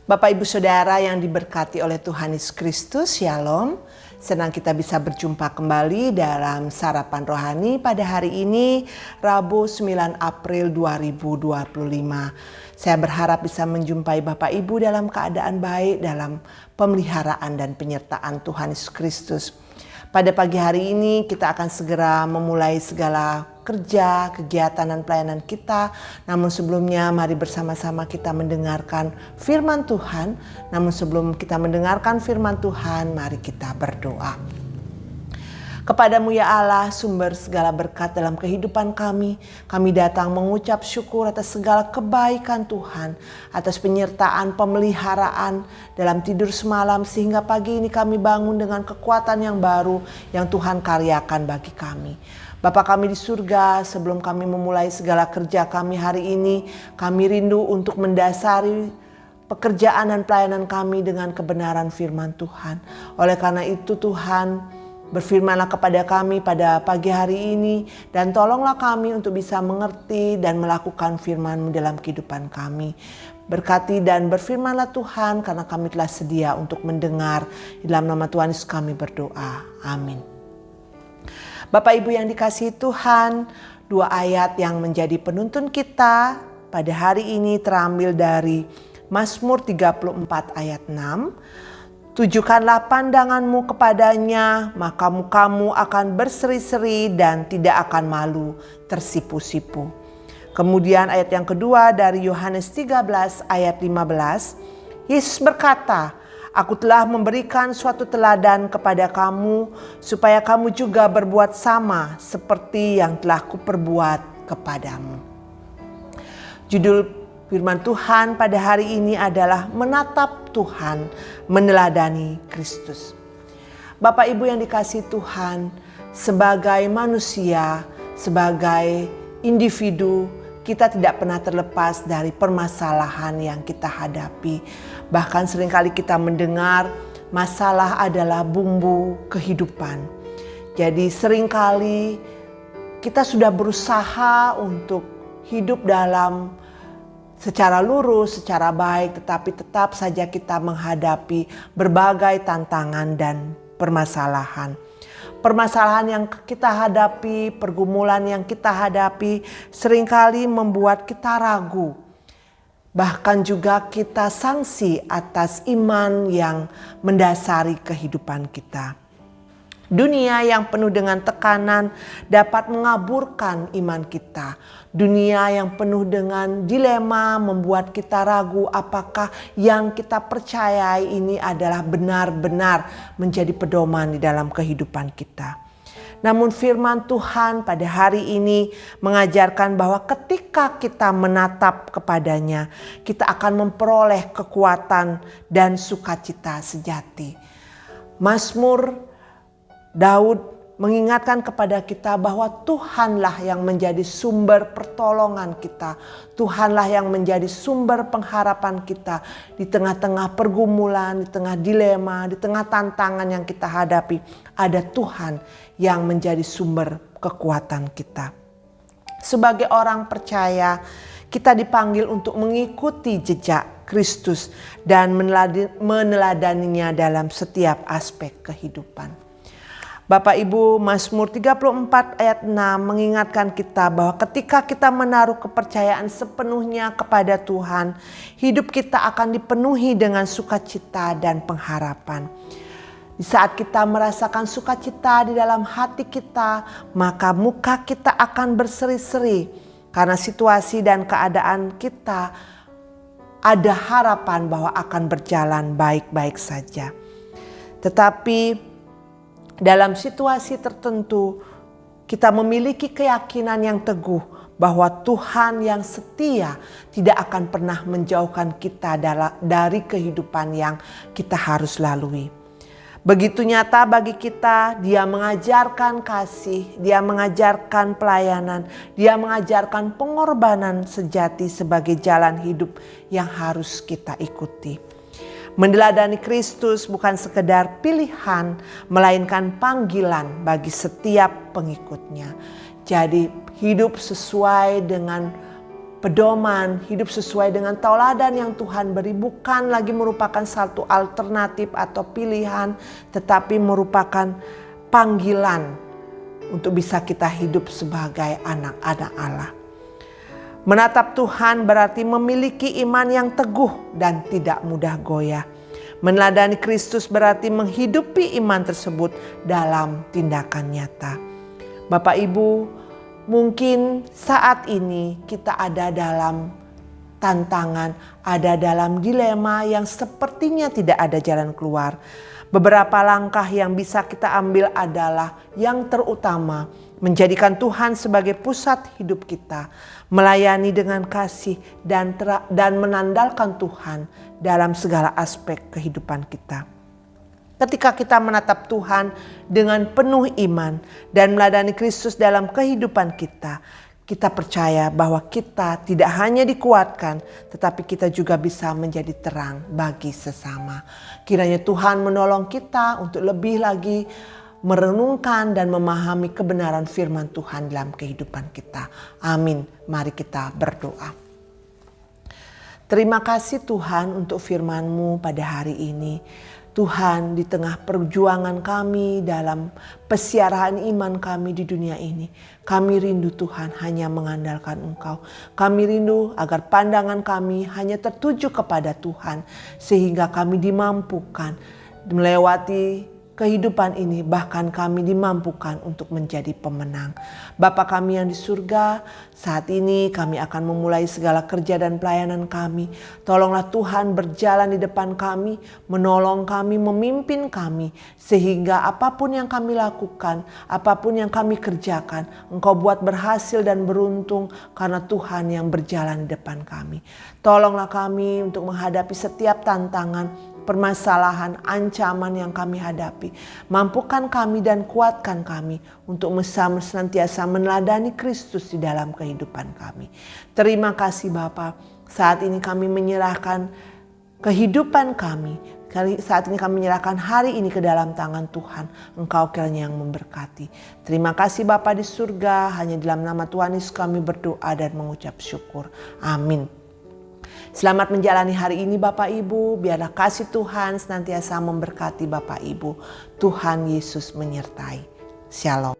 Bapak Ibu Saudara yang diberkati oleh Tuhan Yesus Kristus, Shalom. Senang kita bisa berjumpa kembali dalam Sarapan Rohani pada hari ini, Rabu 9 April 2025. Saya berharap bisa menjumpai Bapak Ibu dalam keadaan baik, dalam pemeliharaan dan penyertaan Tuhan Yesus Kristus. Pada pagi hari ini kita akan segera memulai segala kerja, kegiatan dan pelayanan kita. Namun sebelumnya mari bersama-sama kita mendengarkan firman Tuhan. Namun sebelum kita mendengarkan firman Tuhan, mari kita berdoa. Kepadamu ya Allah, sumber segala berkat dalam kehidupan kami datang mengucap syukur atas segala kebaikan Tuhan, atas penyertaan, pemeliharaan dalam tidur semalam sehingga pagi ini kami bangun dengan kekuatan yang baru yang Tuhan karyakan bagi kami. Bapa kami di surga, sebelum kami memulai segala kerja kami hari ini, kami rindu untuk mendasari pekerjaan dan pelayanan kami dengan kebenaran firman Tuhan. Oleh karena itu Tuhan, berfirmanlah kepada kami pada pagi hari ini dan tolonglah kami untuk bisa mengerti dan melakukan firman-Mu dalam kehidupan kami. Berkati dan berfirmanlah Tuhan karena kami telah sedia untuk mendengar. Dalam nama Tuhan Yesus kami berdoa. Amin. Bapak Ibu yang dikasihi Tuhan, dua ayat yang menjadi penuntun kita pada hari ini terambil dari Mazmur 34 ayat 6. Tujukanlah pandanganmu kepadanya, maka mukamu akan berseri-seri dan tidak akan malu tersipu-sipu. Kemudian ayat yang kedua dari Yohanes 13 ayat 15. Yesus berkata, Aku telah memberikan suatu teladan kepada kamu, supaya kamu juga berbuat sama seperti yang telah kuperbuat kepadamu. Judul firman Tuhan pada hari ini adalah menatap Tuhan, meneladani Kristus. Bapak Ibu yang dikasihi Tuhan, sebagai manusia, sebagai individu, kita tidak pernah terlepas dari permasalahan yang kita hadapi. Bahkan seringkali kita mendengar masalah adalah bumbu kehidupan. Jadi seringkali kita sudah berusaha untuk hidup dalam secara lurus, secara baik, tetapi tetap saja kita menghadapi berbagai tantangan dan permasalahan. Permasalahan yang kita hadapi, pergumulan yang kita hadapi seringkali membuat kita ragu. Bahkan juga kita sangsi atas iman yang mendasari kehidupan kita. Dunia yang penuh dengan tekanan dapat mengaburkan iman kita. Dunia yang penuh dengan dilema membuat kita ragu apakah yang kita percayai ini adalah benar-benar menjadi pedoman di dalam kehidupan kita. Namun firman Tuhan pada hari ini mengajarkan bahwa ketika kita menatap kepadanya, kita akan memperoleh kekuatan dan sukacita sejati. Mazmur Daud mengingatkan kepada kita bahwa Tuhanlah yang menjadi sumber pertolongan kita. Tuhanlah yang menjadi sumber pengharapan kita di tengah-tengah pergumulan, di tengah dilema, di tengah tantangan yang kita hadapi. Ada Tuhan yang menjadi sumber kekuatan kita. Sebagai orang percaya, kita dipanggil untuk mengikuti jejak Kristus dan meneladaninya dalam setiap aspek kehidupan. Bapak Ibu, Mazmur 34 ayat 6 mengingatkan kita bahwa ketika kita menaruh kepercayaan sepenuhnya kepada Tuhan, hidup kita akan dipenuhi dengan sukacita dan pengharapan. Di saat kita merasakan sukacita di dalam hati kita, maka muka kita akan berseri-seri karena situasi dan keadaan kita ada harapan bahwa akan berjalan baik-baik saja. Tetapi dalam situasi tertentu, kita memiliki keyakinan yang teguh bahwa Tuhan yang setia tidak akan pernah menjauhkan kita dari kehidupan yang kita harus lalui. Begitu nyata bagi kita, Dia mengajarkan kasih, Dia mengajarkan pelayanan, Dia mengajarkan pengorbanan sejati sebagai jalan hidup yang harus kita ikuti. Meneladani Kristus bukan sekedar pilihan, melainkan panggilan bagi setiap pengikutnya. Jadi hidup sesuai dengan pedoman, hidup sesuai dengan tauladan yang Tuhan beri bukan lagi merupakan satu alternatif atau pilihan, tetapi merupakan panggilan untuk bisa kita hidup sebagai anak-anak Allah. Menatap Tuhan berarti memiliki iman yang teguh dan tidak mudah goyah. Meneladani Kristus berarti menghidupi iman tersebut dalam tindakan nyata. Bapak Ibu, mungkin saat ini kita ada dalam tantangan, ada dalam dilema yang sepertinya tidak ada jalan keluar. Beberapa langkah yang bisa kita ambil adalah yang terutama, menjadikan Tuhan sebagai pusat hidup kita, melayani dengan kasih dan menandalkan Tuhan dalam segala aspek kehidupan kita. Ketika kita menatap Tuhan dengan penuh iman dan meladani Kristus dalam kehidupan kita, kita percaya bahwa kita tidak hanya dikuatkan, tetapi kita juga bisa menjadi terang bagi sesama. Kiranya Tuhan menolong kita untuk lebih lagi merenungkan dan memahami kebenaran firman Tuhan dalam kehidupan kita. Amin. Mari kita berdoa. Terima kasih Tuhan untuk firman-Mu pada hari ini. Tuhan, di tengah perjuangan kami dalam pesiaraan iman kami di dunia ini, kami rindu Tuhan hanya mengandalkan Engkau. Kami rindu agar pandangan kami hanya tertuju kepada Tuhan, sehingga kami dimampukan melewati kehidupan ini, bahkan kami dimampukan untuk menjadi pemenang. Bapa kami yang di surga, saat ini kami akan memulai segala kerja dan pelayanan kami. Tolonglah Tuhan berjalan di depan kami, menolong kami, memimpin kami, sehingga apapun yang kami lakukan, apapun yang kami kerjakan, Engkau buat berhasil dan beruntung karena Tuhan yang berjalan di depan kami. Tolonglah kami untuk menghadapi setiap tantangan, permasalahan, ancaman yang kami hadapi. Mampukan kami dan kuatkan kami untuk senantiasa meneladani Kristus di dalam kehidupan kami. Terima kasih Bapa. Saat ini kami menyerahkan kehidupan kami. Saat ini kami menyerahkan hari ini ke dalam tangan Tuhan. Engkau kiranya yang memberkati. Terima kasih Bapa di surga. Hanya dalam nama Tuhan Yesus kami berdoa dan mengucap syukur. Amin. Selamat menjalani hari ini Bapak Ibu. Biarlah kasih Tuhan senantiasa memberkati Bapak Ibu. Tuhan Yesus menyertai. Shalom.